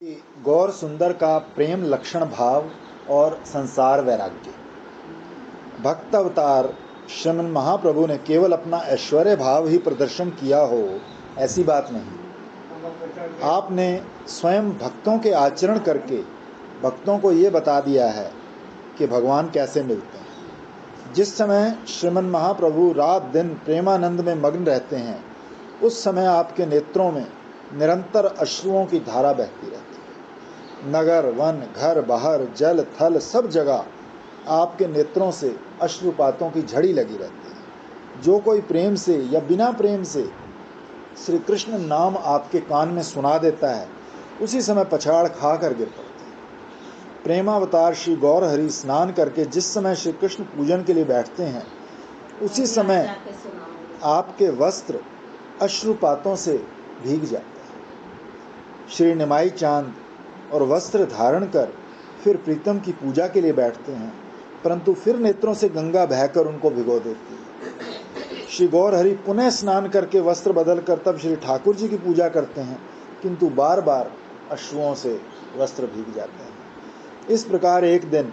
गौर सुंदर का प्रेम लक्षण भाव और संसार वैराग्य। भक्त अवतार श्रीमन महाप्रभु ने केवल अपना ऐश्वर्य भाव ही प्रदर्शन किया हो, ऐसी बात नहीं। आपने स्वयं भक्तों के आचरण करके भक्तों को ये बता दिया है कि भगवान कैसे मिलते हैं। जिस समय श्रीमन महाप्रभु रात दिन प्रेमानंद में मग्न रहते हैं, उस समय आपके नेत्रों में निरंतर अश्रुओं की धारा बहती रहती है। नगर वन घर बाहर जल थल सब जगह आपके नेत्रों से अश्रुपातों की झड़ी लगी रहती है। जो कोई प्रेम से या बिना प्रेम से श्री कृष्ण नाम आपके कान में सुना देता है, उसी समय पछाड़ खा कर गिर पड़ते हैं। प्रेमावतार श्री गौर हरि स्नान करके जिस समय श्री कृष्ण पूजन के लिए बैठते हैं, उसी समय आपके वस्त्र अश्रुपातों से भीग जाते हैं। श्री निमाई चांद और वस्त्र धारण कर फिर प्रीतम की पूजा के लिए बैठते हैं, परंतु फिर नेत्रों से गंगा बहकर उनको भिगो देती है। श्री गौर हरि पुनः स्नान करके वस्त्र बदल कर तब श्री ठाकुर जी की पूजा करते हैं, किंतु बार बार अश्रुओं से वस्त्र भीग जाते हैं। इस प्रकार एक दिन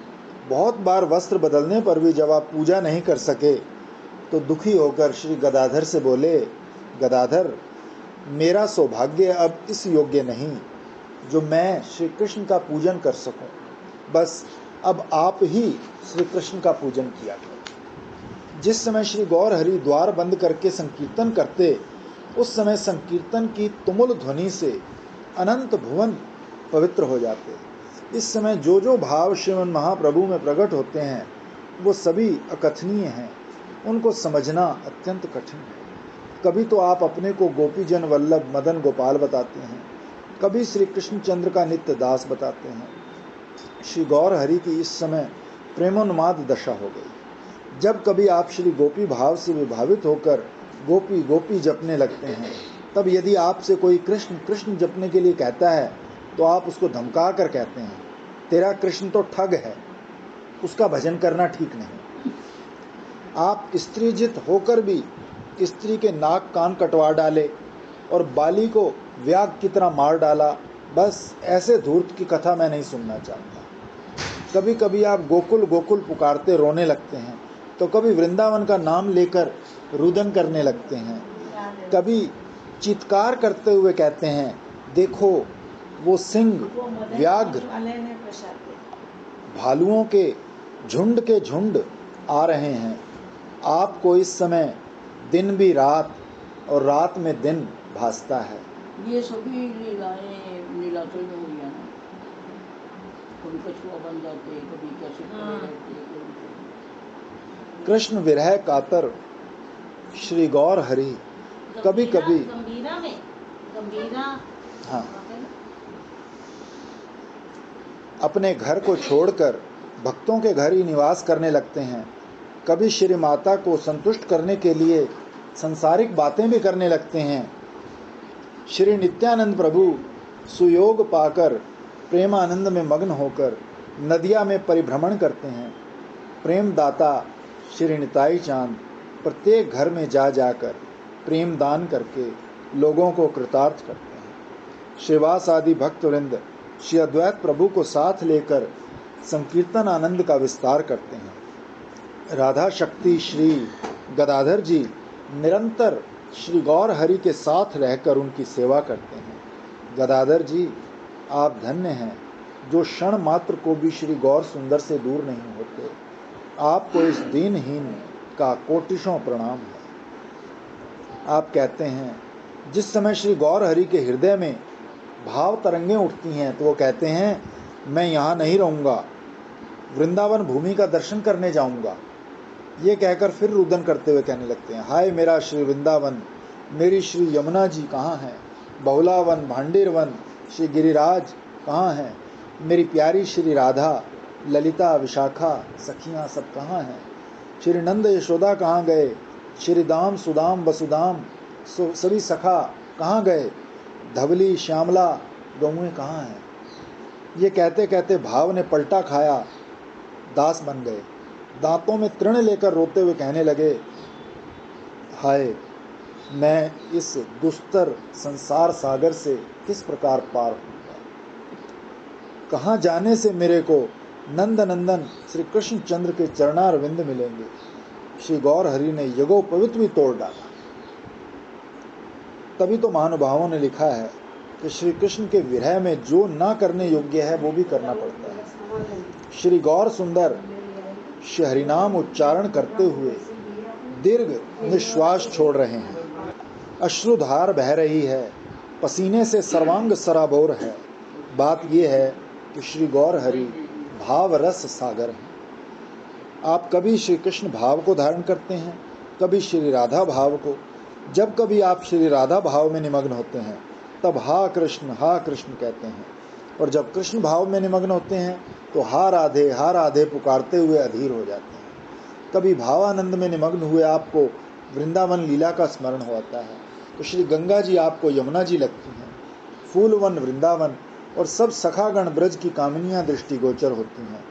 बहुत बार वस्त्र बदलने पर भी जब आप पूजा नहीं कर सके, तो दुखी होकर श्री गदाधर से बोले, गदाधर, मेरा सौभाग्य अब इस योग्य नहीं जो मैं श्री कृष्ण का पूजन कर सकूं। बस अब आप ही श्री कृष्ण का पूजन किया करो। जिस समय श्री गौर हरि द्वार बंद करके संकीर्तन करते, उस समय संकीर्तन की तुमुल ध्वनि से अनंत भुवन पवित्र हो जाते। इस समय जो जो भाव श्रीमन महाप्रभु में प्रकट होते हैं, वो सभी अकथनीय हैं। उनको समझना अत्यंत कठिन है। कभी तो आप अपने को गोपीजन वल्लभ मदन गोपाल बताते हैं, कभी श्री कृष्णचंद्र का नित्य दास बताते हैं। श्री गौर हरि की इस समय प्रेमोन्माद दशा हो गई। जब कभी आप श्री गोपी भाव से विभावित होकर गोपी गोपी जपने लगते हैं, तब यदि आपसे कोई कृष्ण कृष्ण जपने के लिए कहता है, तो आप उसको धमका कर कहते हैं, तेरा कृष्ण तो ठग है, उसका भजन करना ठीक नहीं। आप स्त्रीजित होकर भी स्त्री के नाक कान कटवा डाले और बाली को व्याग की तरह मार डाला, बस ऐसे धूर्त की कथा मैं नहीं सुनना चाहता। कभी कभी आप गोकुल गोकुल पुकारते रोने लगते हैं, तो कभी वृंदावन का नाम लेकर रुदन करने लगते हैं। कभी चित्कार करते हुए कहते हैं, देखो वो सिंह व्याघ्र भालुओं के झुंड आ रहे हैं। आपको इस समय दिन भी रात और रात में दिन भासता है। ये सभी लीलाएं लीलाचल में हो गया ना। कभी कछुआ बन जाते, कभी कैसे रहते। कृष्ण विरह कातर श्री गौर हरि कभी कभी गंभीरा हाँ अपने घर को छोड़कर भक्तों के घर ही निवास करने लगते हैं। कभी श्री माता को संतुष्ट करने के लिए संसारिक बातें भी करने लगते हैं। श्री नित्यानंद प्रभु सुयोग पाकर प्रेमानंद में मग्न होकर नदिया में परिभ्रमण करते हैं। प्रेम दाता श्री निताई चांद प्रत्येक घर में जा जाकर प्रेम दान करके लोगों को कृतार्थ करते हैं। श्रीवास आदि भक्तवृंद श्री अद्वैत प्रभु को साथ लेकर संकीर्तन आनंद का विस्तार करते हैं। राधा शक्ति श्री गदाधर जी निरंतर श्री गौर हरि के साथ रहकर उनकी सेवा करते हैं। गदाधर जी, आप धन्य हैं जो क्षण मात्र को भी श्री गौर सुंदर से दूर नहीं होते। आपको इस दीनहीन का कोटिशों प्रणाम है। आप कहते हैं, जिस समय श्री गौर हरि के हृदय में भाव तरंगें उठती हैं, तो वो कहते हैं, मैं यहाँ नहीं रहूँगा, वृंदावन भूमि का दर्शन करने जाऊँगा। ये कहकर फिर रुदन करते हुए कहने लगते हैं, हाय मेरा श्री वृंदावन, मेरी श्री यमुना जी कहाँ हैं? बहुलावन भांडेरवन श्री गिरिराज कहाँ हैं? मेरी प्यारी श्री राधा ललिता विशाखा सखियाँ सब कहाँ हैं? श्री नंद यशोदा कहाँ गए? श्री दाम सुदाम वसुदाम सभी सखा कहाँ गए? धवली श्यामला गौएं कहाँ हैं? ये कहते कहते भाव ने पलटा खाया, दास बन गए। दांतों में तृण लेकर रोते हुए कहने लगे, हाय मैं इस दुस्तर संसार सागर से किस प्रकार पार होऊंगा। कहाँ जाने से मेरे को नंद नंदन श्री कृष्ण चंद्र के चरणारविंद मिलेंगे। श्री गौर हरि ने यज्ञोपवीत भी तोड़ डाला। तभी तो महानुभावों ने लिखा है कि श्री कृष्ण के विरह में जो ना करने योग्य है वो भी करना पड़ता है। श्री गौर सुंदर श्री हरिनाम उच्चारण करते हुए दीर्घ निश्वास छोड़ रहे हैं। अश्रुधार बह रही है, पसीने से सर्वांग सराबोर है। बात यह है कि श्री गौर हरि भाव रस सागर हैं। आप कभी श्री कृष्ण भाव को धारण करते हैं, कभी श्री राधा भाव को। जब कभी आप श्री राधा भाव में निमग्न होते हैं तब हा कृष्ण कहते हैं, और जब कृष्ण भाव में निमग्न होते हैं तो हा राधे पुकारते हुए अधीर हो जाते हैं। कभी भावानंद में निमग्न हुए आपको वृंदावन लीला का स्मरण होता है तो श्री गंगा जी आपको यमुना जी लगती हैं। फूलवन वृंदावन और सब सखागण ब्रज की कामिनियां दृष्टिगोचर होती हैं।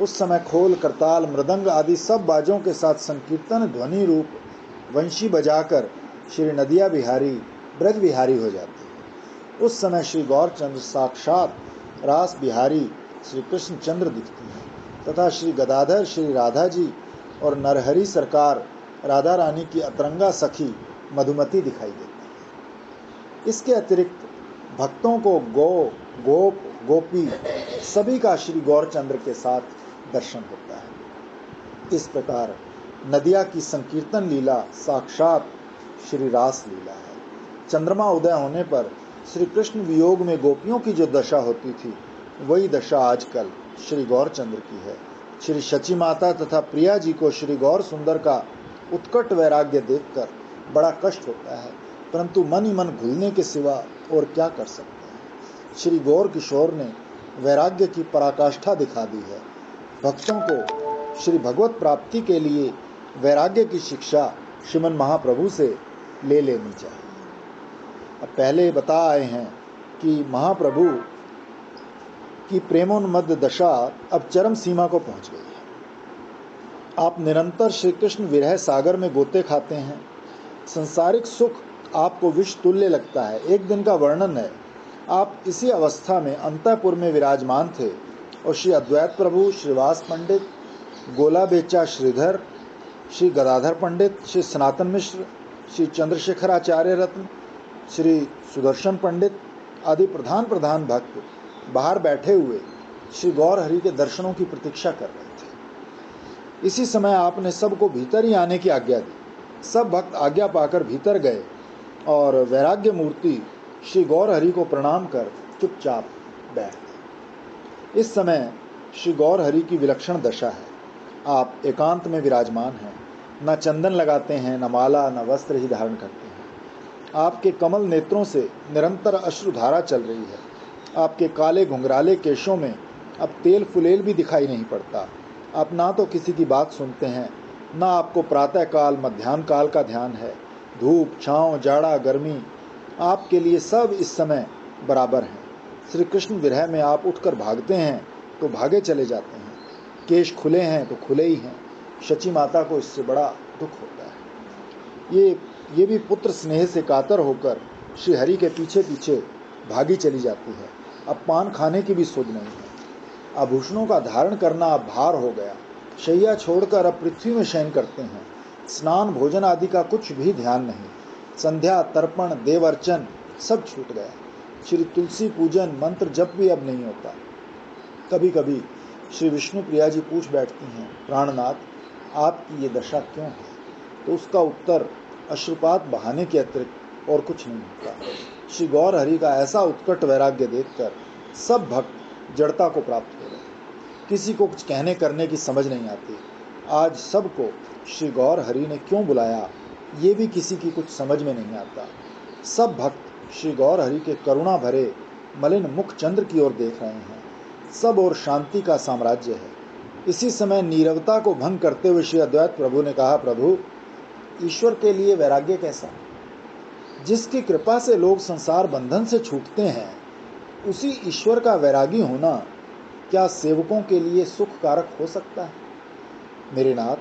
उस समय खोल, करताल, मृदंग आदि सब बाजों के साथ संकीर्तन ध्वनि रूप वंशी बजाकर श्री नदिया बिहारी ब्रज बिहारी हो जाती है। उस समय श्री गौरचंद्र साक्षात रास बिहारी श्री कृष्ण चंद्र दिखती हैं तथा श्री गदाधर श्री राधा जी और नरहरि सरकार राधा रानी की अतरंगा सखी मधुमती दिखाई देती है। इसके अतिरिक्त भक्तों को गोप गोपी सभी का श्री गौरचंद्र के साथ दर्शन होता है। इस प्रकार नदिया की संकीर्तन लीला साक्षात श्री रास लीला है। चंद्रमा उदय होने पर श्री कृष्ण वियोग में गोपियों की जो दशा होती थी वही दशा आजकल श्री गौरचंद्र की है। श्री शची माता तथा प्रिया जी को श्री गौर सुंदर का उत्कट वैराग्य देखकर बड़ा कष्ट होता है, परंतु मन ही मन घुलने के सिवा और क्या कर सकते हैं। श्री गौर किशोर ने वैराग्य की पराकाष्ठा दिखा दी है। भक्तों को श्री भगवत प्राप्ति के लिए वैराग्य की शिक्षा श्रीमन महाप्रभु से ले लेनी चाहिए। अब पहले बता आए हैं कि महाप्रभु की प्रेमोन्मत्त दशा अब चरम सीमा को पहुंच गई है। आप निरंतर श्री कृष्ण विरह सागर में गोते खाते हैं। संसारिक सुख आपको विष तुल्य लगता है। एक दिन का वर्णन है, आप इसी अवस्था में अंतःपुर में विराजमान थे और श्री अद्वैत प्रभु, श्रीवास पंडित, गोला बेचा श्रीधर, श्री गदाधर पंडित, श्री सनातन मिश्र, श्री चंद्रशेखराचार्य रत्न, श्री सुदर्शन पंडित आदि प्रधान भक्त बाहर बैठे हुए श्री गौर हरि के दर्शनों की प्रतीक्षा कर रहे थे। इसी समय आपने सबको भीतर ही आने की आज्ञा दी। सब भक्त आज्ञा पाकर भीतर गए और वैराग्य मूर्ति श्री गौर हरि को प्रणाम कर चुपचाप बैठ गए। इस समय श्री गौर हरि की विलक्षण दशा है। आप एकांत में विराजमान हैं, न चंदन लगाते हैं, न माला, न वस्त्र ही धारण करते हैं। आपके कमल नेत्रों से निरंतर अश्रुधारा चल रही है। आपके काले घुंघराले केशों में अब तेल फुलेल भी दिखाई नहीं पड़ता। आप ना तो किसी की बात सुनते हैं, ना आपको प्रातः काल मध्याह्न काल का ध्यान है। धूप, छांव, जाड़ा, गर्मी आपके लिए सब इस समय बराबर हैं। श्री कृष्ण विरह में आप उठकर भागते हैं तो भागे चले जाते हैं, केश खुले हैं तो खुले ही हैं। शची माता को इससे बड़ा दुख होता है। ये भी पुत्र स्नेह से कातर होकर श्री हरि के पीछे पीछे भागी चली जाती है। अब पान खाने की भी सुध नहीं है। आभूषणों का धारण करना अब भार हो गया। शैया छोड़कर अब पृथ्वी में शयन करते हैं। स्नान भोजन आदि का कुछ भी ध्यान नहीं। संध्या, तर्पण, देवर्चन सब छूट गया। श्री तुलसी पूजन, मंत्र जप भी अब नहीं होता। कभी कभी श्री विष्णु प्रिया जी पूछ बैठती हैं, प्राणनाथ आपकी ये दशा क्यों है? तो उसका उत्तर अश्रुपात बहाने के अतिरिक्त और कुछ नहीं होता। श्री गौर हरि का ऐसा उत्कट वैराग्य देखकर सब भक्त जड़ता को प्राप्त हो रहे। किसी को कुछ कहने करने की समझ नहीं आती। आज सबको श्री गौर हरि ने क्यों बुलाया ये भी किसी की कुछ समझ में नहीं आता। सब भक्त श्री गौर हरि के करुणा भरे मलिन मुख चंद्र की ओर देख रहे हैं। सब और शांति का साम्राज्य है। इसी समय नीरवता को भंग करते हुए श्री अद्वैत प्रभु ने कहा, प्रभु ईश्वर के लिए वैराग्य कैसा? जिसकी कृपा से लोग संसार बंधन से छूटते हैं, उसी ईश्वर का वैरागी होना क्या सेवकों के लिए सुख कारक हो सकता है? मेरे नाथ,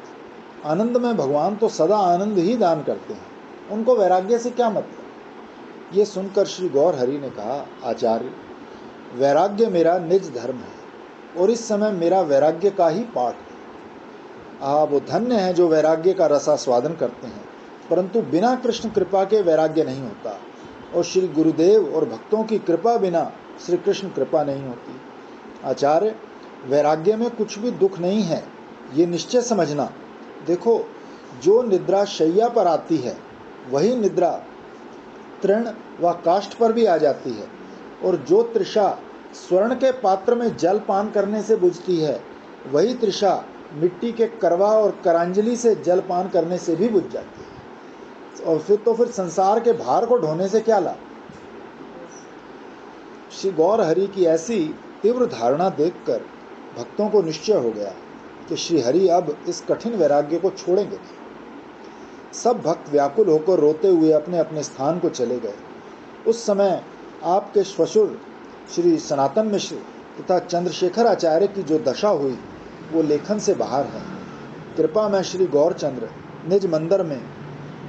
आनंद में भगवान तो सदा आनंद ही दान करते हैं, उनको वैराग्य से क्या मतलब? ये सुनकर श्री गौर हरि ने कहा, आचार्य वैराग्य मेरा निज धर्म है और इस समय मेरा वैराग्य का ही पाठ है। वो धन्य हैं जो वैराग्य का रसास्वादन करते हैं, परंतु बिना कृष्ण कृपा के वैराग्य नहीं होता, और श्री गुरुदेव और भक्तों की कृपा बिना श्री कृष्ण कृपा नहीं होती। आचार्य, वैराग्य में कुछ भी दुख नहीं है, ये निश्चय समझना। देखो, जो निद्रा शैया पर आती है वही निद्रा तृण व काष्ठ पर भी आ जाती है, और जो तृषा स्वर्ण के पात्र में जल पान करने से बुझती है वही तृषा मिट्टी के करवा और करांजलि से जल पान करने से भी बुझ जाती है। और फिर संसार के भार को ढोने से क्या लाभ। श्री गौर हरि की ऐसी तीव्र धारणा देखकर भक्तों को निश्चय हो गया कि श्री हरि अब इस कठिन वैराग्य को छोड़ेंगे नहीं। सब भक्त व्याकुल होकर रोते हुए अपने अपने स्थान को चले गए। उस समय आपके श्वशुर श्री सनातन मिश्र तथा चंद्रशेखर आचार्य की जो दशा हुई वो लेखन से बाहर है। कृपा में श्री गौरचंद्र निज मंदिर में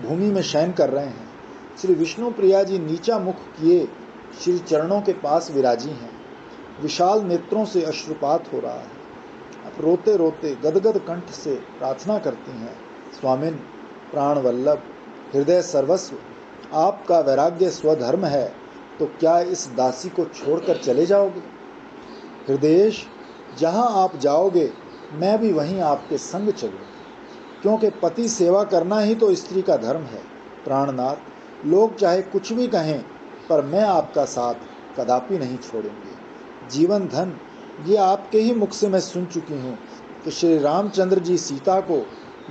भूमि में शयन कर रहे हैं। श्री विष्णु प्रिया जी नीचा मुख किए श्री चरणों के पास विराजी हैं। विशाल नेत्रों से अश्रुपात हो रहा है। अब रोते रोते गदगद कंठ से प्रार्थना करती हैं, स्वामिन, प्राण वल्लभ, हृदय सर्वस्व, आपका वैराग्य स्वधर्म है तो क्या इस दासी को छोड़कर चले जाओगे? हृदयेश, जहाँ आप जाओगे मैं भी वहीं आपके संग चलूंगी, क्योंकि पति सेवा करना ही तो स्त्री का धर्म है। प्राणनाथ, लोग चाहे कुछ भी कहें पर मैं आपका साथ कदापि नहीं छोड़ूंगी। जीवन धन, ये आपके ही मुख से मैं सुन चुकी हूँ कि श्री रामचंद्र जी सीता को,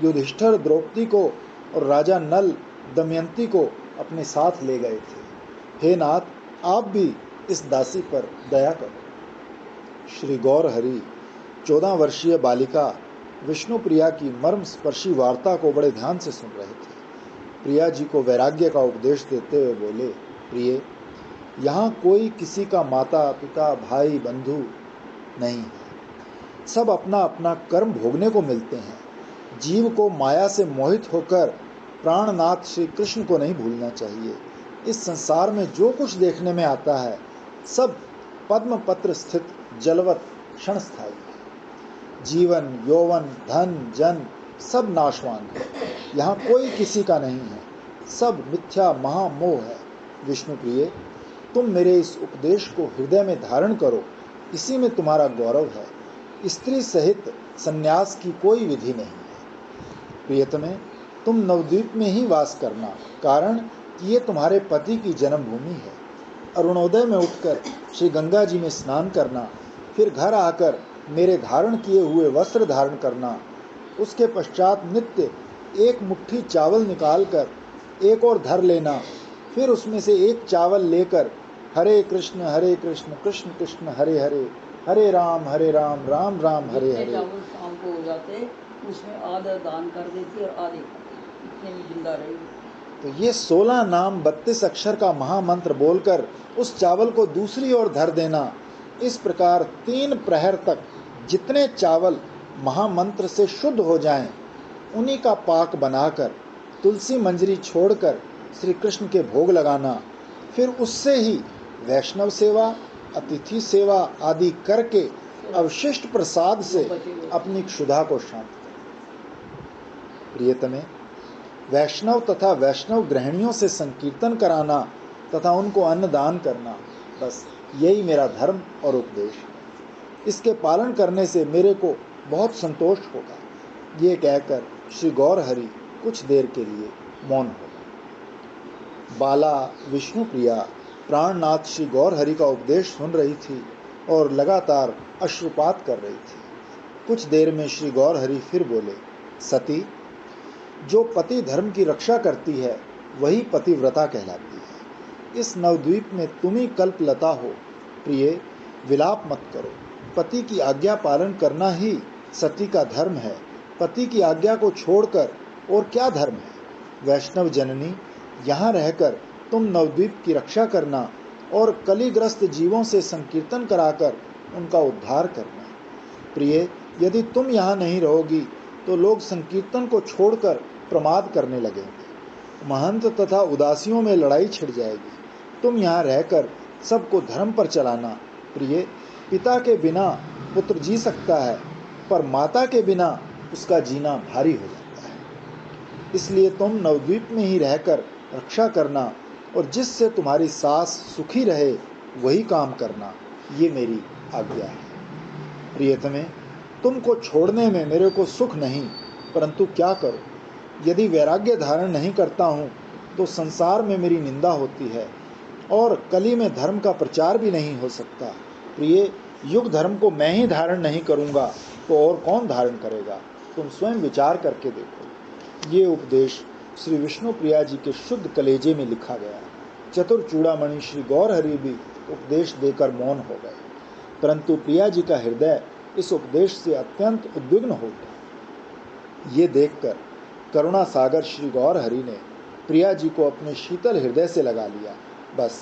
युधिष्ठिर द्रौपदी को और राजा नल दमयंती को अपने साथ ले गए थे। हे नाथ, आप भी इस दासी पर दया करो। श्री गौर हरि 14 वर्षीय बालिका विष्णु प्रिया की मर्म स्पर्शी वार्ता को बड़े ध्यान से सुन रहे थे। प्रिया जी को वैराग्य का उपदेश देते हुए बोले, प्रिय, यहाँ कोई किसी का माता पिता भाई बंधु नहीं है, सब अपना अपना कर्म भोगने को मिलते हैं। जीव को माया से मोहित होकर प्राणनाथ श्री कृष्ण को नहीं भूलना चाहिए। इस संसार में जो कुछ देखने में आता है सब पद्म पत्र स्थित जलवत क्षणस्थायी है। जीवन, यौवन, धन, जन सब नाशवान है, यहाँ कोई किसी का नहीं है, सब मिथ्या महामोह है। विष्णु प्रिय, तुम मेरे इस उपदेश को हृदय में धारण करो, इसी में तुम्हारा गौरव है। स्त्री सहित संन्यास की कोई विधि नहीं है। प्रियतमे, तुम नवद्वीप में ही वास करना, कारण कि ये तुम्हारे पति की जन्मभूमि है। अरुणोदय में उठकर श्री गंगा जी में स्नान करना, फिर घर आकर मेरे धारण किए हुए वस्त्र धारण करना, उसके पश्चात नित्य एक मुट्ठी चावल निकालकर एक और धर लेना, फिर उसमें से एक चावल लेकर हरे कृष्ण कृष्ण कृष्ण हरे हरे, हरे राम राम राम हरे हरे। चावल शाम को हो जाते, उसमें आधा दान कर देती और आधे इतने में जिंदा रहेगी। तो ये 16 नाम 32 अक्षर का महामंत्र बोलकर उस चावल को दूसरी ओर धर देना। इस प्रकार 3 प्रहर तक जितने चावल महामंत्र से शुद्ध हो जाएं, उन्हीं का पाक बनाकर तुलसी मंजरी छोड़कर श्री कृष्ण के भोग लगाना, फिर उससे ही वैष्णव सेवा, अतिथि सेवा आदि करके अवशिष्ट प्रसाद से अपनी क्षुधा को शांत करना। प्रियतमे, वैष्णव तथा वैष्णव गृहिणियों से संकीर्तन कराना तथा उनको अन्नदान करना, बस यही मेरा धर्म और उपदेश है। इसके पालन करने से मेरे को बहुत संतोष होगा। ये कहकर श्री गौर हरि कुछ देर के लिए मौन हो गए। बाला विष्णु प्रिया प्राणनाथ श्री गौर हरि का उपदेश सुन रही थी और लगातार अश्रुपात कर रही थी। कुछ देर में श्री गौर हरि फिर बोले, सती, जो पति धर्म की रक्षा करती है वही पतिव्रता कहलाती है। इस नवद्वीप में तुम ही कल्पलता हो। प्रिय, विलाप मत करो, पति की आज्ञा पालन करना ही सती का धर्म है। पति की आज्ञा को छोड़कर और क्या धर्म है। वैष्णव जननी, यहाँ रहकर तुम नवद्वीप की रक्षा करना और कलिग्रस्त जीवों से संकीर्तन कराकर उनका उद्धार करना। प्रिय, यदि तुम यहाँ नहीं रहोगी तो लोग संकीर्तन को छोड़कर प्रमाद करने लगेंगे। महंत तथा उदासियों में लड़ाई छिड़ जाएगी। तुम यहाँ रहकर सबको धर्म पर चलाना प्रिय, पिता के बिना पुत्र जी सकता है, पर माता के बिना उसका जीना भारी हो जाता है। इसलिए तुम नवद्वीप में ही रहकर रक्षा करना और जिससे तुम्हारी सास सुखी रहे वही काम करना, ये मेरी आज्ञा है। प्रियतमे, तुमको छोड़ने में मेरे को सुख नहीं, परंतु क्या करूं? यदि वैराग्य धारण नहीं करता हूं तो संसार में मेरी निंदा होती है और कली में धर्म का प्रचार भी नहीं हो सकता। प्रिय, युग धर्म को मैं ही धारण नहीं करूंगा तो और कौन धारण करेगा? तुम स्वयं विचार करके देखो। ये उपदेश श्री विष्णु प्रिया जी के शुद्ध कलेजे में लिखा गया। चतुर चूड़ामणि श्री गौरहरि भी उपदेश देकर मौन हो गए, परंतु प्रिया जी का हृदय इस उपदेश से अत्यंत उद्विग्न हो गया। ये देखकर करुणा सागर श्री गौरहरि ने प्रिया जी को अपने शीतल हृदय से लगा लिया। बस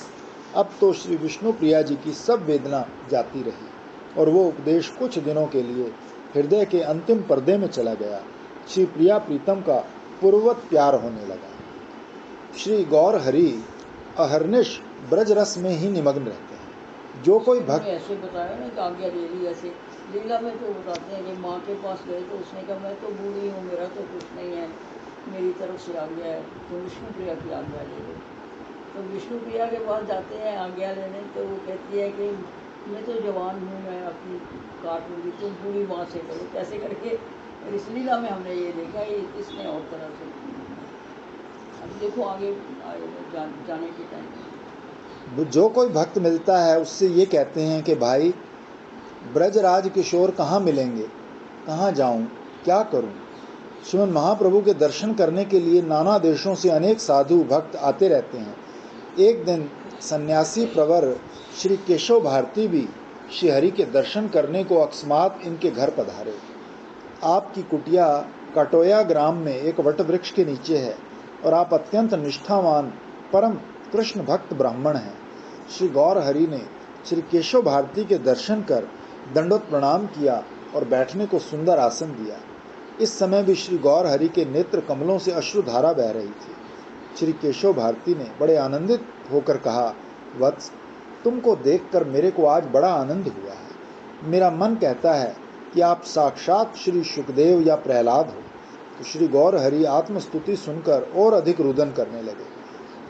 अब तो श्री विष्णु प्रिया जी की सब वेदना जाती रही और वो उपदेश कुछ दिनों के लिए हृदय के अंतिम पर्दे में चला गया। श्री प्रिया प्रीतम का पूर्ववत प्यार होने लगा। श्री गौरहरि अहर्निश ब्रज रस में ही निमग्न रहते हैं। जो कोई भक्त ऐसे बताया ना कि आज्ञा ले ली, ऐसे लीला में तो बताते हैं कि माँ के पास गए तो उसने कहा मैं तो बूढ़ी हूँ, मेरा तो कुछ नहीं है, मेरी तरफ से आज्ञा है, तो विष्णु प्रिया की आज्ञा ले लो। तो विष्णु प्रिया के पास जाते हैं आज्ञा लेने, तो वो कहती है कि मैं तो जवान हूँ, मैं अपनी काट लूँगी, तुम बूढ़ी माँ से करो। कैसे करके इस लीला में हमने ये देखा, ये इसने और तरह से। अब देखो आगे जाने के टाइम जो कोई भक्त मिलता है उससे ये कहते हैं कि भाई ब्रजराज किशोर कहाँ मिलेंगे, कहाँ जाऊं, क्या करूं? श्रीमन महाप्रभु के दर्शन करने के लिए नाना देशों से अनेक साधु भक्त आते रहते हैं। एक दिन सन्यासी प्रवर श्री केशव भारती भी श्रीहरि के दर्शन करने को अकस्मात इनके घर पधारे। आपकी कुटिया कटोया ग्राम में एक वट वृक्ष के नीचे है और आप अत्यंत निष्ठावान परम कृष्ण भक्त ब्राह्मण हैं। श्री गौरहरि ने श्री केशव भारती के दर्शन कर दंडवत प्रणाम किया और बैठने को सुंदर आसन दिया। इस समय भी श्री गौरहरि के नेत्र कमलों से अश्रुधारा बह रही थी। श्री केशव भारती ने बड़े आनंदित होकर कहा, वत्स, तुमको देखकर मेरे को आज बड़ा आनंद हुआ है। मेरा मन कहता है कि आप साक्षात श्री सुखदेव या प्रहलाद हो। तो श्री गौरहरि आत्मस्तुति सुनकर और अधिक रुदन करने लगे।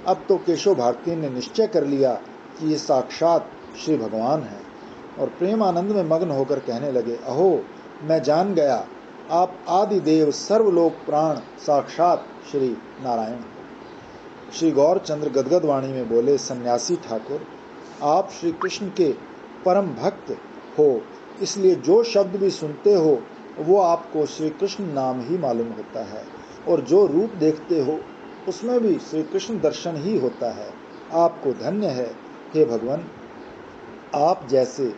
अब तो केशव भारती ने निश्चय कर लिया कि ये साक्षात श्री भगवान हैं और प्रेम आनंद में मग्न होकर कहने लगे, अहो, मैं जान गया आप आदिदेव सर्वलोक प्राण साक्षात श्री नारायण हो। श्री गौरचंद्र गदगद वाणी में बोले, सन्यासी ठाकुर, आप श्री कृष्ण के परम भक्त हो, इसलिए जो शब्द भी सुनते हो वो आपको श्री कृष्ण नाम ही मालूम होता है और जो रूप देखते हो उसमें भी श्री कृष्ण दर्शन ही होता है। आपको धन्य है हे भगवान। आप जैसे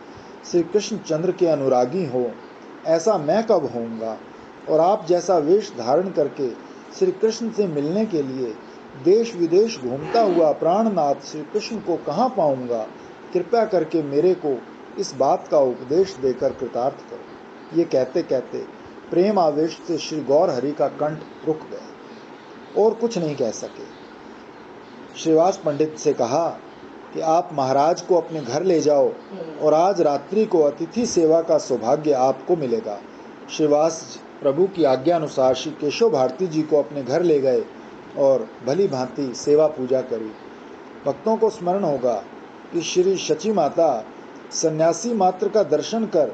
श्री कृष्ण चंद्र के अनुरागी हो ऐसा मैं कब होऊंगा, और आप जैसा वेश धारण करके श्री कृष्ण से मिलने के लिए देश विदेश घूमता हुआ प्राणनाथ श्री कृष्ण को कहाँ पाऊंगा। कृपया करके मेरे को इस बात का उपदेश देकर कृतार्थ करो। ये कहते कहते प्रेम आवेश से श्री गौरहरि का कंठ रुक गया और कुछ नहीं कह सके। श्रीवास पंडित से कहा कि आप महाराज को अपने घर ले जाओ और आज रात्रि को अतिथि सेवा का सौभाग्य आपको मिलेगा। श्रीवास प्रभु की आज्ञा अनुसार श्री केशव भारती जी को अपने घर ले गए और भली भांति सेवा पूजा करी। भक्तों को स्मरण होगा कि श्री शची माता सन्यासी मात्र का दर्शन कर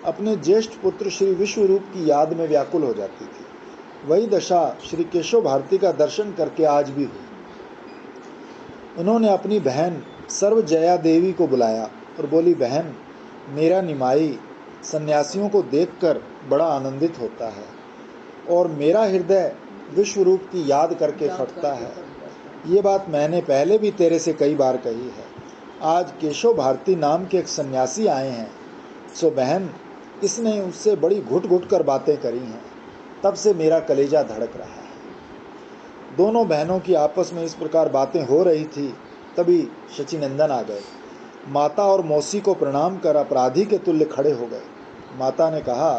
अपने ज्येष्ठ पुत्र श्री विश्वरूप की याद में व्याकुल हो जाती थी। वही दशा श्री केशव भारती का दर्शन करके आज भी हुई। उन्होंने अपनी बहन सर्वजया देवी को बुलाया और बोली, बहन, मेरा निमाई सन्यासियों को देखकर बड़ा आनंदित होता है और मेरा हृदय विश्वरूप की याद करके फटता है। ये बात मैंने पहले भी तेरे से कई बार कही है। आज केशव भारती नाम के एक सन्यासी आए हैं, सो बहन, इसने उससे बड़ी घुट घुट कर बातें करी हैं। तब से मेरा कलेजा धड़क रहा है। दोनों बहनों की आपस में इस प्रकार बातें हो रही थी, तभी शचीनंदन आ गए। माता और मौसी को प्रणाम कर अपराधी के तुल्य खड़े हो गए। माता ने कहा,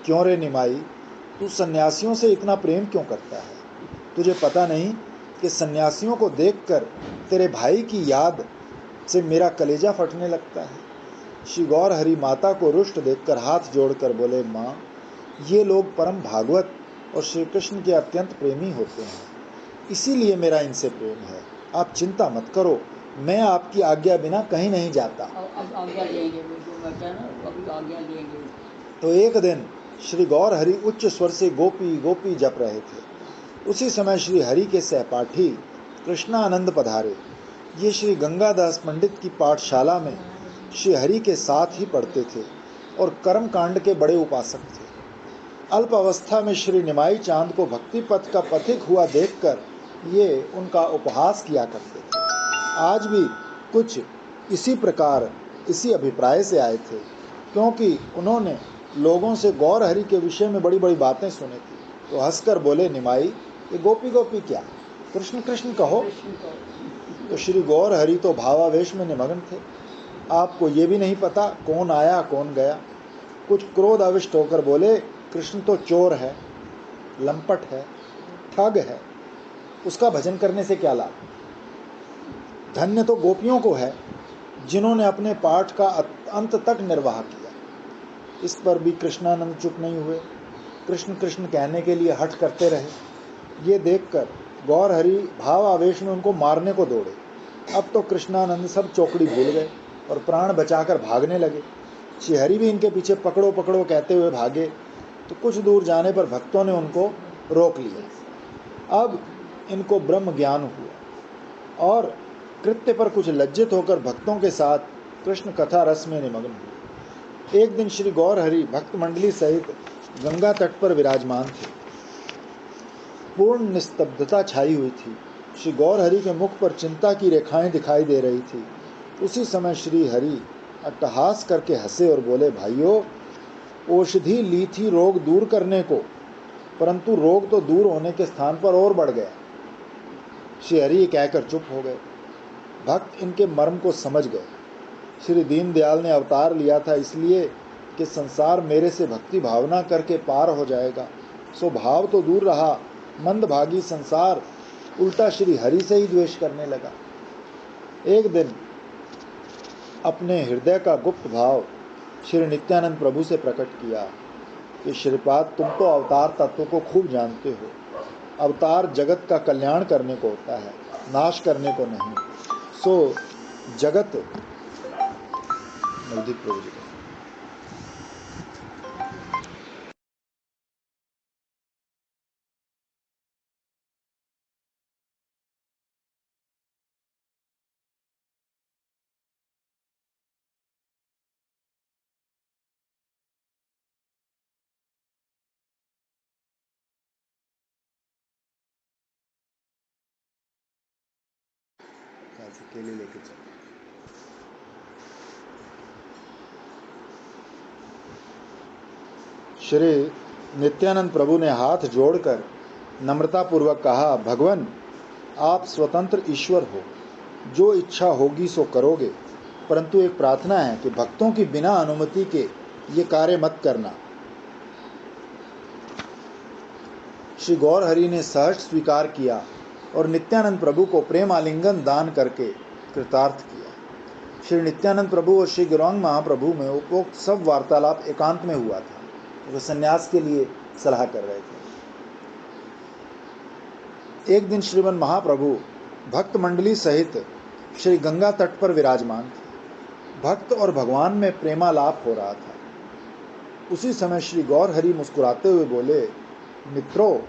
क्यों रे निमाई, तू सन्यासियों से इतना प्रेम क्यों करता है? तुझे पता नहीं कि सन्यासियों को देखकर तेरे भाई की याद से मेरा कलेजा फटने लगता है। श्री गौर हरि माता को रुष्ट देखकर हाथ जोड़कर बोले, माँ, ये लोग परम भागवत और श्री कृष्ण के अत्यंत प्रेमी होते हैं, इसीलिए मेरा इनसे प्रेम है। आप चिंता मत करो, मैं आपकी आज्ञा बिना कहीं नहीं जाता। अब आज्ञा लेंगे, मैं क्या ना, अभी आज्ञा लेंगे। तो एक दिन श्री गौर हरि उच्च स्वर से गोपी गोपी जप रहे थे। उसी समय श्री हरि के सहपाठी कृष्णानंद पधारे। ये श्री गंगादास पंडित की पाठशाला में श्री हरि के साथ ही पढ़ते थे और कर्म कांड के बड़े उपासक थे। अल्प अवस्था में श्री निमाई चांद को भक्ति पथ का पथिक हुआ देखकर ये उनका उपहास किया करते थे। आज भी कुछ इसी प्रकार इसी अभिप्राय से आए थे, क्योंकि उन्होंने लोगों से गौर हरि के विषय में बड़ी बड़ी बातें सुनी थी। तो हंसकर बोले, निमाई, ये गोपी गोपी क्या, कृष्ण कृष्ण कहो। तो श्री गौर हरि तो भावावेश में निमग्न थे। आपको ये भी नहीं पता कौन आया कौन गया। कुछ क्रोध आविष्ट होकर बोले, कृष्ण तो चोर है, लंपट है, ठग है, उसका भजन करने से क्या लाभ। धन्य तो गोपियों को है जिन्होंने अपने पाठ का अंत तक निर्वाह किया। इस पर भी कृष्णानंद चुप नहीं हुए, कृष्ण कृष्ण कहने के लिए हठ करते रहे। ये देखकर गौर हरि भाव आवेश में उनको मारने को दौड़े। अब तो कृष्णानंद सब चौकड़ी भूल गए और प्राण बचाकर भागने लगे। श्री हरि भी इनके पीछे पकड़ो पकड़ो कहते हुए भागे। तो कुछ दूर जाने पर भक्तों ने उनको रोक लिया। अब इनको ब्रह्म ज्ञान हुआ और कृत्य पर कुछ लज्जित होकर भक्तों के साथ कृष्ण कथा रस में निमग्न हुए। एक दिन श्री गौर हरि भक्त मंडली सहित गंगा तट पर विराजमान थे। पूर्ण निस्तब्धता छाई हुई थी। श्री गौर हरि के मुख पर चिंता की रेखाएं दिखाई दे रही थी। उसी समय श्री हरि अट्टहास करके हंसे और बोले, भाइयों, औषधि ली थी रोग दूर करने को, परंतु रोग तो दूर होने के स्थान पर और बढ़ गया। श्री हरि कहकर चुप हो गए। भक्त इनके मर्म को समझ गए। श्री दीनदयाल ने अवतार लिया था इसलिए कि संसार मेरे से भक्ति भावना करके पार हो जाएगा। सो भाव तो दूर रहा, मंदभागी संसार उल्टा श्री हरि से ही द्वेष करने लगा। एक दिन अपने हृदय का गुप्त भाव श्री नित्यानंद प्रभु से प्रकट किया कि श्रीपाद, तुम तो अवतार तत्व को खूब जानते हो। अवतार जगत का कल्याण करने को होता है, नाश करने को नहीं। सो जगत नवदीप प्रभु जी केले लेके चल। श्री नित्यानंद प्रभु ने हाथ जोड़कर नम्रतापूर्वक कहा, भगवान, आप स्वतंत्र ईश्वर हो, जो इच्छा होगी सो करोगे, परंतु एक प्रार्थना है कि भक्तों की बिना अनुमति के ये कार्य मत करना। श्री गौर हरि ने सहर्ष स्वीकार किया और नित्यानंद प्रभु को प्रेम आलिंगन दान करके कृतार्थ किया। श्री नित्यानंद प्रभु और श्री गौरांग महाप्रभु में उपरोक्त सब वार्तालाप एकांत में हुआ था। वे संन्यास के लिए सलाह कर रहे थे। एक दिन श्रीमन महाप्रभु भक्त मंडली सहित श्री गंगा तट पर विराजमान थे। भक्त और भगवान में प्रेमालाप हो रहा था। उसी समय श्री गौर हरि मुस्कुराते हुए बोले, मित्रों,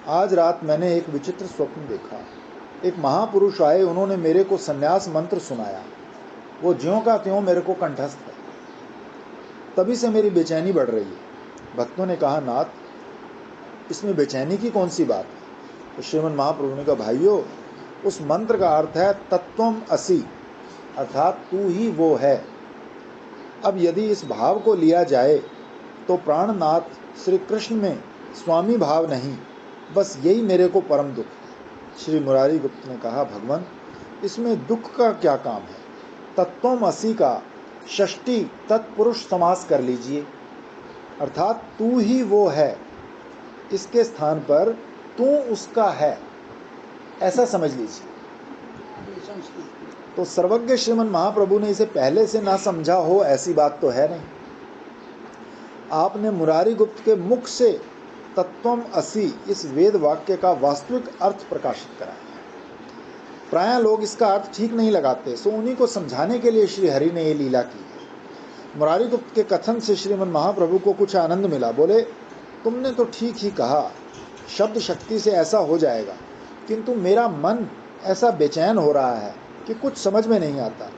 आज रात मैंने एक विचित्र स्वप्न देखा। एक महापुरुष आए, उन्होंने मेरे को संन्यास मंत्र सुनाया। वो ज्यों का त्यों मेरे को कंठस्थ है। तभी से मेरी बेचैनी बढ़ रही है। भक्तों ने कहा, नाथ, इसमें बेचैनी की कौन सी बात है? तो श्रीमन महाप्रभु ने कहा, भाइयों, उस मंत्र का अर्थ है तत्वम असि, अर्थात तू ही वो है। अब यदि इस भाव को लिया जाए तो प्राणनाथ श्री कृष्ण में स्वामी भाव नहीं, बस यही मेरे को परम दुख है। श्री मुरारी गुप्त ने कहा, भगवान, इसमें दुख का क्या काम है? तत्वम असि का षष्ठी तत्पुरुष समास कर लीजिए, अर्थात तू ही वो है, इसके स्थान पर तू उसका है, ऐसा समझ लीजिए। तो सर्वज्ञ श्रीमन महाप्रभु ने इसे पहले से ना समझा हो ऐसी बात तो है नहीं। आपने मुरारी गुप्त के मुख से तत्वम असि इस वेद वाक्य का वास्तविक अर्थ प्रकाशित कराया। प्रायः लोग इसका अर्थ ठीक नहीं लगाते, सो उन्हीं को समझाने के लिए श्री हरि ने ये लीला की है। मुरारी गुप्त के कथन से श्रीमन महाप्रभु को कुछ आनंद मिला। बोले, तुमने तो ठीक ही कहा, शब्द शक्ति से ऐसा हो जाएगा, किंतु मेरा मन ऐसा बेचैन हो रहा है कि कुछ समझ में नहीं आता।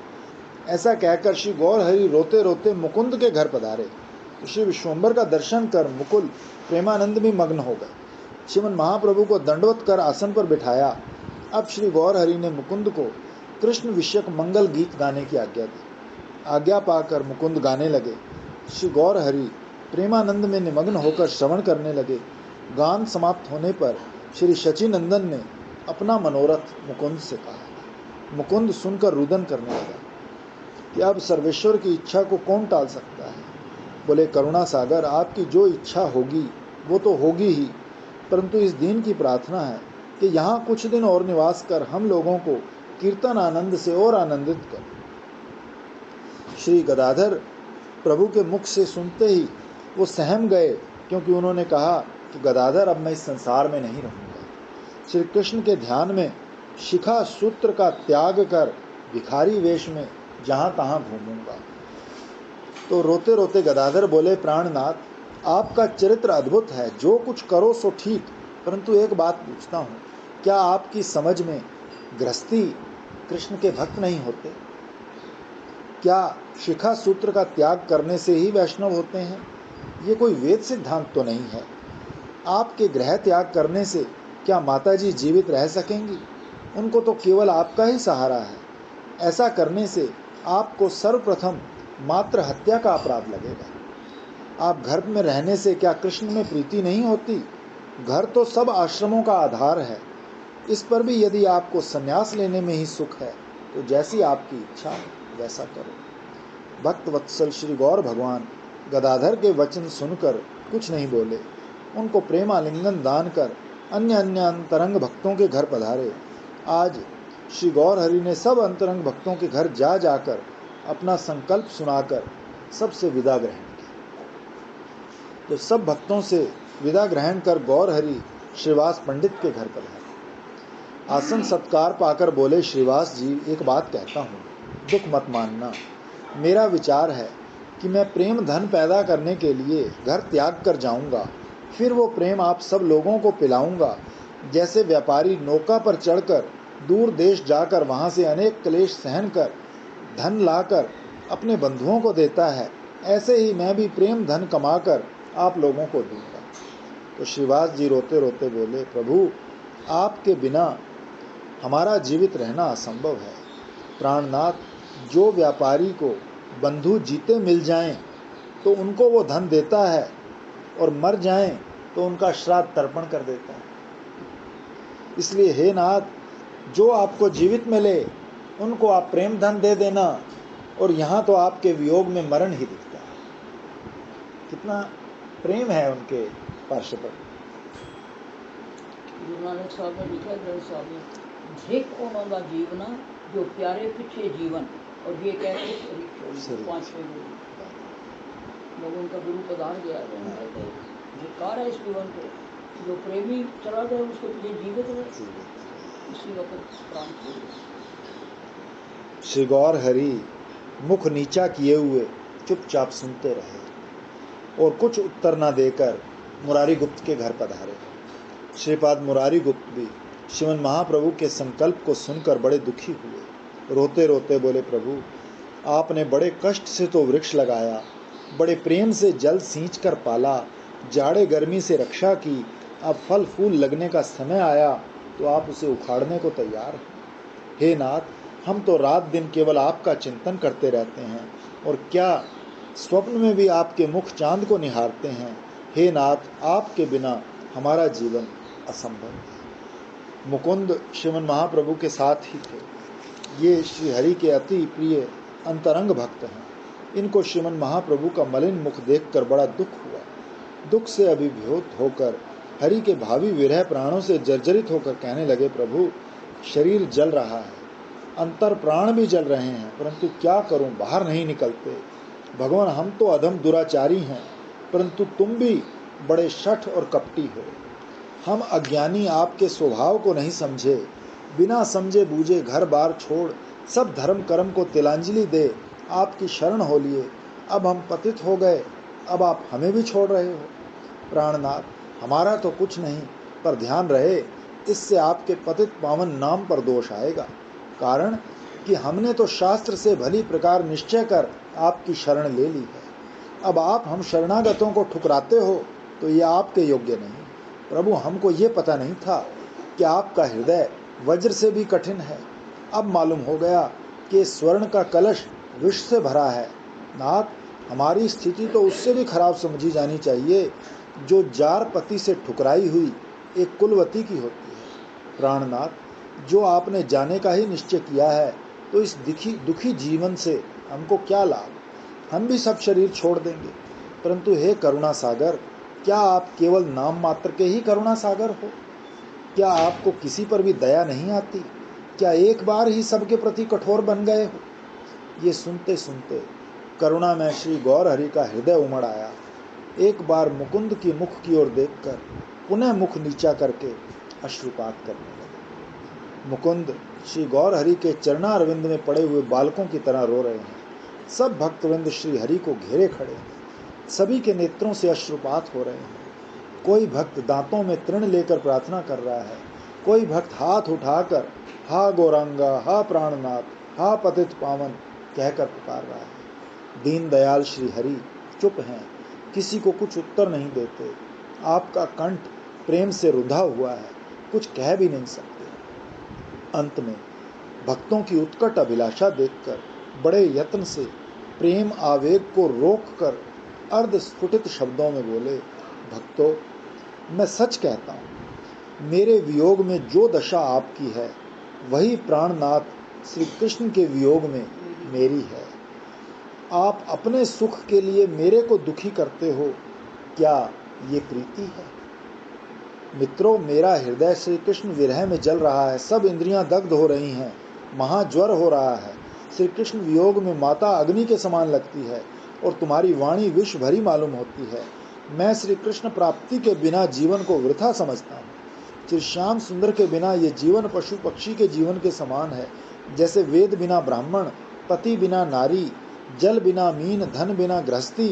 ऐसा कहकर श्री गौर हरि रोते रोते मुकुंद के घर पधारे। श्री विश्वम्बर का दर्शन कर मुकुल प्रेमानंद में मग्न हो गए। श्रीमन महाप्रभु को दंडवत कर आसन पर बिठाया। अब श्री गौर हरि ने मुकुंद को कृष्ण विषयक मंगल गीत गाने की आज्ञा दी। आज्ञा पाकर मुकुंद गाने लगे। श्री गौर हरि प्रेमानंद में निमग्न होकर श्रवण करने लगे। गान समाप्त होने पर श्री शचीनंदन ने अपना मनोरथ मुकुंद से कहा। मुकुंद सुनकर रुदन करने लगा कि अब सर्वेश्वर की इच्छा को कौन टाल सकता है। बोले, करुणा सागर, आपकी जो इच्छा होगी वो तो होगी ही, परंतु इस दिन की प्रार्थना है कि यहाँ कुछ दिन और निवास कर हम लोगों को कीर्तन आनंद से और आनंदित कर। श्री गदाधर प्रभु के मुख से सुनते ही वो सहम गए, क्योंकि उन्होंने कहा कि गदाधर, अब मैं इस संसार में नहीं रहूंगा। श्री कृष्ण के ध्यान में शिखा सूत्र का त्याग कर भिखारी वेश में जहां तहां घूमूंगा। तो रोते रोते गदाधर बोले, प्राणनाथ, आपका चरित्र अद्भुत है, जो कुछ करो सो ठीक, परंतु एक बात पूछता हूँ, क्या आपकी समझ में गृहस्थी कृष्ण के भक्त नहीं होते? क्या शिखा सूत्र का त्याग करने से ही वैष्णव होते हैं? ये कोई वेद सिद्धांत तो नहीं है। आपके गृह त्याग करने से क्या माताजी जीवित रह सकेंगी? उनको तो केवल आपका ही सहारा है। ऐसा करने से आपको सर्वप्रथम मात्र हत्या का अपराध लगेगा। आप घर में रहने से क्या कृष्ण में प्रीति नहीं होती? घर तो सब आश्रमों का आधार है। इस पर भी यदि आपको संन्यास लेने में ही सुख है तो जैसी आपकी इच्छा वैसा करो। भक्त वत्सल श्री गौर भगवान गदाधर के वचन सुनकर कुछ नहीं बोले। उनको प्रेमालिंगन दान कर अन्य अन्य अंतरंग भक्तों के घर पधारे। आज श्री गौर हरि ने सब अंतरंग भक्तों के घर जा जाकर अपना संकल्प सुनाकर सबसे विदा ग्रहण की। तो सब भक्तों से विदा ग्रहण कर गौर हरि श्रीवास पंडित के घर पधारे। आसन सत्कार पाकर बोले, श्रीवास जी, एक बात कहता हूँ, दुख मत मानना। मेरा विचार है कि मैं प्रेम धन पैदा करने के लिए घर त्याग कर जाऊंगा, फिर वो प्रेम आप सब लोगों को पिलाऊंगा। जैसे व्यापारी नौका पर चढ़कर दूर देश जाकर वहां से अनेक क्लेश सहन कर धन लाकर अपने बंधुओं को देता है, ऐसे ही मैं भी प्रेम धन कमाकर आप लोगों को दूंगा। तो श्रीवास जी रोते रोते बोले, प्रभु, आपके बिना हमारा जीवित रहना असंभव है। प्राणनाथ, जो व्यापारी को बंधु जीते मिल जाएं तो उनको वो धन देता है, और मर जाएं तो उनका श्राद्ध तर्पण कर देता है। इसलिए हे नाथ, जो आपको जीवित मिले उनको आप प्रेम धन दे देना, और यहाँ तो आपके वियोग में मरण ही दिखता है। कितना प्रेम है उनके पार्श्व पर। गुरु नानक साहब ने लिखा ग्रंथ साहब में, झेक उन्होंने जीवना जो प्यारे पीछे जीवन, और ये कहते शरीर 5वें गुरु जब उनका गुरु पधार गया तो उन्होंने झिकार है इस जीवन को, जो प्रेमी चला गया उसके लिए जीवित रहे, इसी वक्त प्राण छोड़। श्री गौर हरि मुख नीचा किए हुए चुपचाप सुनते रहे और कुछ उत्तर न देकर मुरारी गुप्त के घर पधारे। श्रीपाद मुरारी गुप्त भी श्रीमन महाप्रभु के संकल्प को सुनकर बड़े दुखी हुए। रोते रोते बोले, प्रभु, आपने बड़े कष्ट से तो वृक्ष लगाया, बड़े प्रेम से जल सींच कर पाला, जाड़े गर्मी से रक्षा की, अब फल फूल लगने का समय आया तो आप उसे उखाड़ने को तैयार हैं। हे नाथ, हम तो रात दिन केवल आपका चिंतन करते रहते हैं, और क्या स्वप्न में भी आपके मुख चांद को निहारते हैं। हे नाथ, आपके बिना हमारा जीवन असंभव है। मुकुंद श्रीमन महाप्रभु के साथ ही थे। ये श्री हरि के अति प्रिय अंतरंग भक्त हैं। इनको श्रीमन महाप्रभु का मलिन मुख देखकर बड़ा दुख हुआ। दुख से अभिभूत होकर हरि के भावी विरह प्राणों से जर्जरित होकर कहने लगे, प्रभु, शरीर जल रहा है, अंतर प्राण भी जल रहे हैं, परंतु क्या करूं, बाहर नहीं निकलते। भगवान, हम तो अधम दुराचारी हैं, परंतु तुम भी बड़े शठ और कपटी हो। हम अज्ञानी आपके स्वभाव को नहीं समझे, बिना समझे बूझे घर बार छोड़ सब धर्म कर्म को तिलांजलि दे आपकी शरण हो लिए। अब हम पतित हो गए, अब आप हमें भी छोड़ रहे हो। प्राणनाथ, हमारा तो कुछ नहीं, पर ध्यान रहे इससे आपके पतित पावन नाम पर दोष आएगा। कारण कि हमने तो शास्त्र से भली प्रकार निश्चय कर आपकी शरण ले ली है। अब आप हम शरणागतों को ठुकराते हो तो ये आपके योग्य नहीं। प्रभु, हमको ये पता नहीं था कि आपका हृदय वज्र से भी कठिन है। अब मालूम हो गया कि स्वर्ण का कलश विष से भरा है। नाथ, हमारी स्थिति तो उससे भी खराब समझी जानी चाहिए जो जार पति से ठुकराई हुई एक कुलवती की होती है। प्राणनाथ, जो आपने जाने का ही निश्चय किया है, तो इस दुखी जीवन से हमको क्या लाभ। हम भी सब शरीर छोड़ देंगे, परंतु हे करुणा सागर, क्या आप केवल नाम मात्र के ही करुणा सागर हो? क्या आपको किसी पर भी दया नहीं आती? क्या एक बार ही सबके प्रति कठोर बन गए हो? ये सुनते सुनते करुणा में श्री गौर हरि का हृदय उमड़ आया। एक बार मुकुंद की मुख की ओर देखकर पुनः मुख नीचा करके अश्रुपात करने लगे। मुकुंद श्री गौर हरि के चरणारविंद में पड़े हुए बालकों की तरह रो रहे हैं। सब भक्तवृंद श्री हरि को घेरे खड़े हैं। सभी के नेत्रों से अश्रुपात हो रहे हैं। कोई भक्त दांतों में तृण लेकर प्रार्थना कर रहा है, कोई भक्त हाथ उठाकर हा गौरांगा, हा प्राणनाथ, हा पतित पावन कहकर पुकार रहा है। दीन दयाल श्री हरि चुप हैं, किसी को कुछ उत्तर नहीं देते। आपका कंठ प्रेम से रुंधा हुआ है, कुछ कह भी नहीं सकते। अंत में भक्तों की उत्कट अभिलाषा देखकर बड़े यत्न से प्रेम आवेग को रोककर अर्ध स्फुटित शब्दों में बोले, भक्तों, मैं सच कहता हूँ, मेरे वियोग में जो दशा आपकी है वही प्राणनाथ श्री कृष्ण के वियोग में मेरी है। आप अपने सुख के लिए मेरे को दुखी करते हो, क्या ये प्रीति है? मित्रों, मेरा हृदय श्री कृष्ण विरह में जल रहा है, सब इंद्रियां दग्ध हो रही हैं, महाज्वर हो रहा है। श्री कृष्ण वियोग में माता अग्नि के समान लगती है और तुम्हारी वाणी विष भरी मालूम होती है। मैं श्री कृष्ण प्राप्ति के बिना जीवन को वृथा समझता हूँ। श्री श्याम सुंदर के बिना ये जीवन पशु पक्षी के जीवन के समान है। जैसे वेद बिना ब्राह्मण, पति बिना नारी, जल बिना मीन, धन बिना गृहस्थी,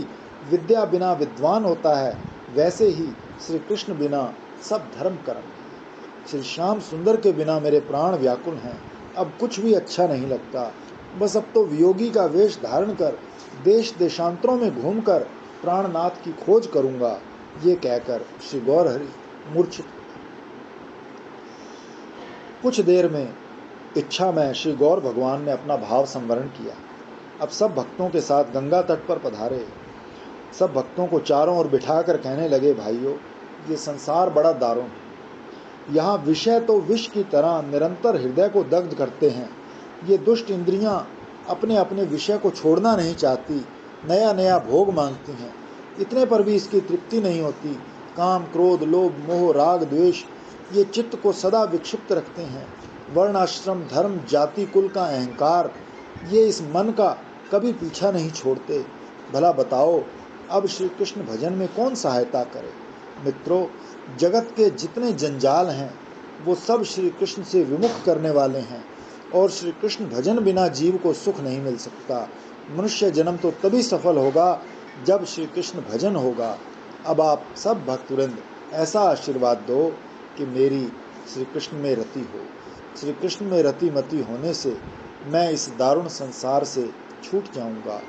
विद्या बिना विद्वान होता है, वैसे ही श्री कृष्ण बिना सब धर्म कर्म है। श्री श्याम सुंदर के बिना मेरे प्राण व्याकुल हैं। अब कुछ भी अच्छा नहीं लगता। बस अब तो वियोगी का वेश धारण कर देश देशांतरों में घूमकर प्राणनाथ की खोज करूंगा। ये कहकर श्री गौर हरि मूर्छित। कुछ देर में इच्छा में श्री गौर भगवान ने अपना भाव संवरण किया। अब सब भक्तों के साथ गंगा तट पर पधारे। सब भक्तों को चारों ओर बिठाकर कहने लगे, भाइयों, ये संसार बड़ा दारुण है। यहाँ विषय तो विष की तरह निरंतर हृदय को दग्ध करते हैं। ये दुष्ट इंद्रियां अपने अपने विषय को छोड़ना नहीं चाहती, नया नया भोग मांगती हैं। इतने पर भी इसकी तृप्ति नहीं होती। काम, क्रोध, लोभ, मोह, राग, द्वेष ये चित्त को सदा विक्षिप्त रखते हैं। वर्ण, आश्रम, धर्म, जाति, कुल का अहंकार ये इस मन का कभी पीछा नहीं छोड़ते। भला बताओ, अब श्री कृष्ण भजन में कौन सहायता करे? मित्रों, जगत के जितने जंजाल हैं वो सब श्री कृष्ण से विमुख करने वाले हैं और श्री कृष्ण भजन बिना जीव को सुख नहीं मिल सकता। मनुष्य जन्म तो तभी सफल होगा जब श्री कृष्ण भजन होगा। अब आप सब भक्तवृंद ऐसा आशीर्वाद दो कि मेरी श्री कृष्ण में रति हो। श्री कृष्ण में रति मति होने से मैं इस दारुण संसार से छूट जाऊंगा।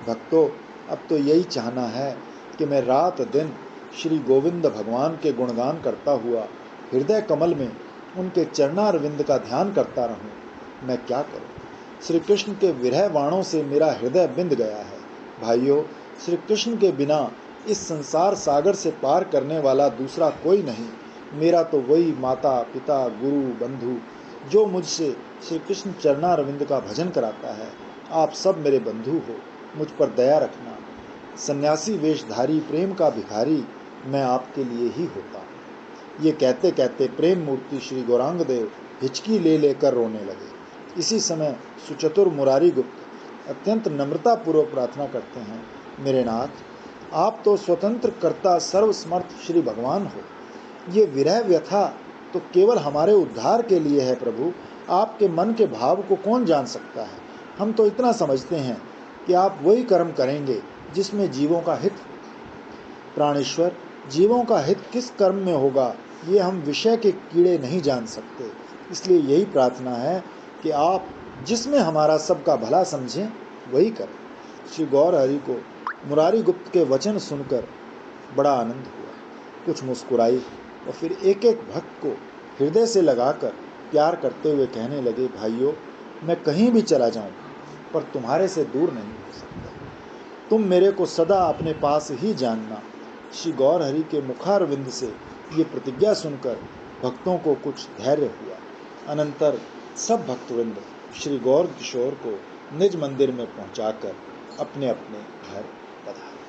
भक्तों, अब तो यही चाहना है कि मैं रात दिन श्री गोविंद भगवान के गुणगान करता हुआ हृदय कमल में उनके चरणारविंद का ध्यान करता रहूं। मैं क्या करूं? श्री कृष्ण के विरह वाणों से मेरा हृदय बिंद गया है। भाइयों, श्री कृष्ण के बिना इस संसार सागर से पार करने वाला दूसरा कोई नहीं। मेरा तो वही माता, पिता, गुरु, बंधु जो मुझसे श्री कृष्ण चरणारविंद का भजन कराता है। आप सब मेरे बंधु हो, मुझ पर दया रखना। सन्यासी वेशधारी प्रेम का भिखारी मैं आपके लिए ही होता हूँ। ये कहते कहते प्रेम मूर्ति श्री गौरांग देव हिचकी ले लेकर रोने लगे। इसी समय सुचतुर मुरारी गुप्त अत्यंत नम्रतापूर्वक प्रार्थना करते हैं, मेरे नाथ, आप तो स्वतंत्र कर्ता सर्वसमर्थ श्री भगवान हो। ये विरह व्यथा तो केवल हमारे उद्धार के लिए है प्रभु। आपके मन के भाव को कौन जान सकता है। हम तो इतना समझते हैं कि आप वही कर्म करेंगे जिसमें जीवों का हित हो। प्राणेश्वर, जीवों का हित किस कर्म में होगा ये हम विषय के कीड़े नहीं जान सकते। इसलिए यही प्रार्थना है कि आप जिसमें हमारा सबका भला समझें वही करें। श्री गौर हरि को मुरारी गुप्त के वचन सुनकर बड़ा आनंद हुआ। कुछ मुस्कुराई और फिर एक एक भक्त को हृदय से लगाकर प्यार करते हुए कहने लगे, भाइयों, मैं कहीं भी चला जाऊं पर तुम्हारे से दूर नहीं हो सकता। तुम मेरे को सदा अपने पास ही जानना। श्री गौर हरि के मुखारविंद से ये प्रतिज्ञा सुनकर भक्तों को कुछ धैर्य हुआ। अनंतर सब भक्तवृंद श्री गौर किशोर को निज मंदिर में पहुंचाकर अपने अपने घर पधारे।